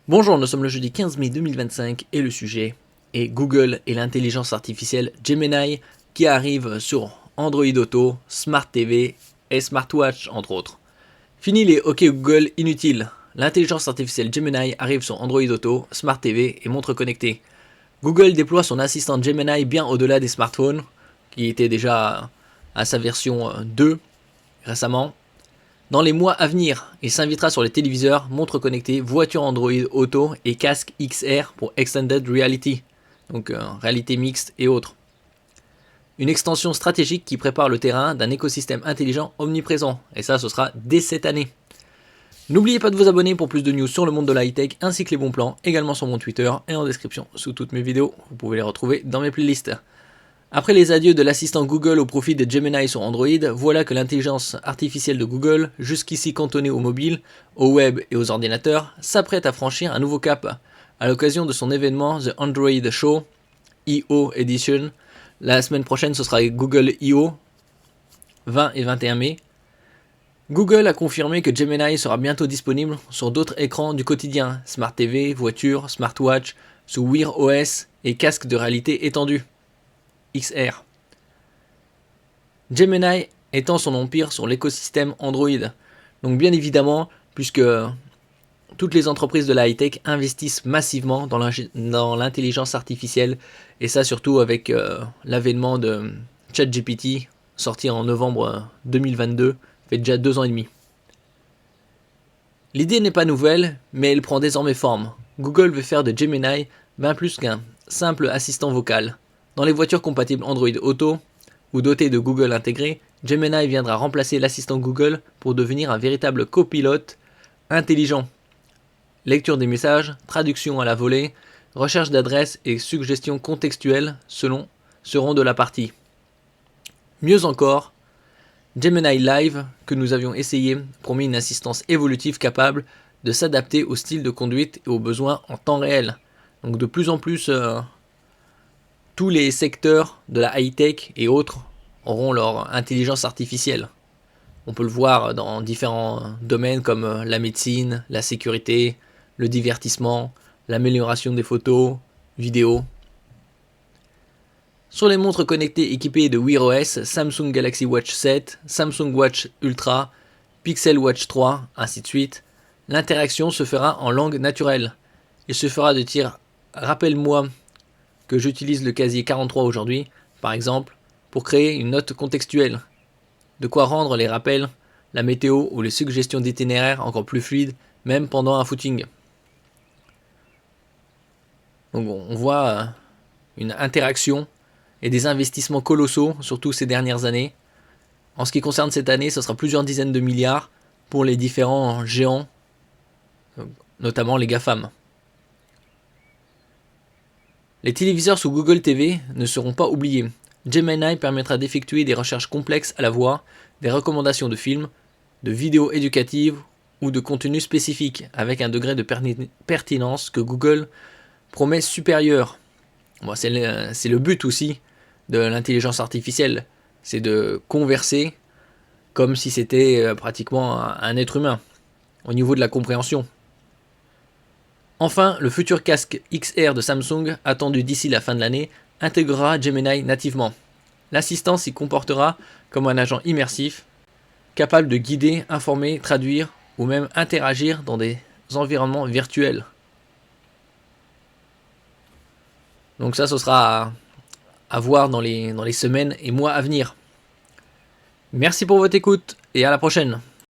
Bonjour, nous sommes le jeudi 15 mai 2025 et le sujet est Google et l'intelligence artificielle Gemini qui arrive sur Android Auto, Smart TV et Smartwatch entre autres. Fini les OK Google inutiles. L'intelligence artificielle Gemini arrive sur Android Auto, Smart TV et montres connectées. Google déploie son assistant Gemini bien au-delà des smartphones, qui était déjà à sa version 2 récemment. Dans les mois à venir, il s'invitera sur les téléviseurs, montres connectées, voitures Android Auto et casques XR pour Extended Reality, donc réalité mixte et autres. Une extension stratégique qui prépare le terrain d'un écosystème intelligent omniprésent, et ça ce sera dès cette année. N'oubliez pas de vous abonner pour plus de news sur le monde de la high-tech ainsi que les bons plans, également sur mon Twitter et en description sous toutes mes vidéos, vous pouvez les retrouver dans mes playlists. Après les adieux de l'assistant Google au profit de Gemini sur Android, voilà que l'intelligence artificielle de Google, jusqu'ici cantonnée au mobile, au web et aux ordinateurs, s'apprête à franchir un nouveau cap. À l'occasion de son événement The Android Show, I.O. Edition, la semaine prochaine ce sera Google I.O. 20 et 21 mai, Google a confirmé que Gemini sera bientôt disponible sur d'autres écrans du quotidien, Smart TV, voitures, smartwatch, sous Wear OS et casques de réalité étendue. XR. Gemini étend son empire sur l'écosystème Android. Donc bien évidemment, puisque toutes les entreprises de la high-tech investissent massivement dans l'intelligence artificielle, et ça surtout avec l'avènement de ChatGPT, sorti en novembre 2022, fait déjà 2 ans et demi. L'idée n'est pas nouvelle, mais elle prend désormais forme. Google veut faire de Gemini bien plus qu'un simple assistant vocal. Dans les voitures compatibles Android Auto ou dotées de Google intégré, Gemini viendra remplacer l'assistant Google pour devenir un véritable copilote intelligent. Lecture des messages, traduction à la volée, recherche d'adresses et suggestions contextuelles seront de la partie. Mieux encore, Gemini Live, que nous avions essayé, promet une assistance évolutive capable de s'adapter au style de conduite et aux besoins en temps réel. Donc de plus en plus, tous les secteurs de la high-tech et autres auront leur intelligence artificielle. On peut le voir dans différents domaines comme la médecine, la sécurité, le divertissement, l'amélioration des photos, vidéos. Sur les montres connectées équipées de Wear OS, Samsung Galaxy Watch 7, Samsung Watch Ultra, Pixel Watch 3, ainsi de suite, l'interaction se fera en langue naturelle. Il se fera de dire « Rappelle-moi que j'utilise le casier 43 aujourd'hui, par exemple, pour créer une note contextuelle. De quoi rendre les rappels, la météo ou les suggestions d'itinéraire encore plus fluides, même pendant un footing. » Donc on voit une interaction et des investissements colossaux, surtout ces dernières années. En ce qui concerne cette année, ce sera plusieurs dizaines de milliards pour les différents géants, notamment les GAFAM. Les téléviseurs sous Google TV ne seront pas oubliés. Gemini permettra d'effectuer des recherches complexes à la voix, des recommandations de films, de vidéos éducatives ou de contenus spécifiques, avec un degré de pertinence que Google promet supérieur. Bon, c'est le but aussi de l'intelligence artificielle, c'est de converser comme si c'était pratiquement un être humain, au niveau de la compréhension. Enfin, le futur casque XR de Samsung, attendu d'ici la fin de l'année, intégrera Gemini nativement. L'assistant s'y comportera comme un agent immersif, capable de guider, informer, traduire ou même interagir dans des environnements virtuels. Donc ça, ce sera à voir dans les semaines et mois à venir. Merci pour votre écoute et à la prochaine.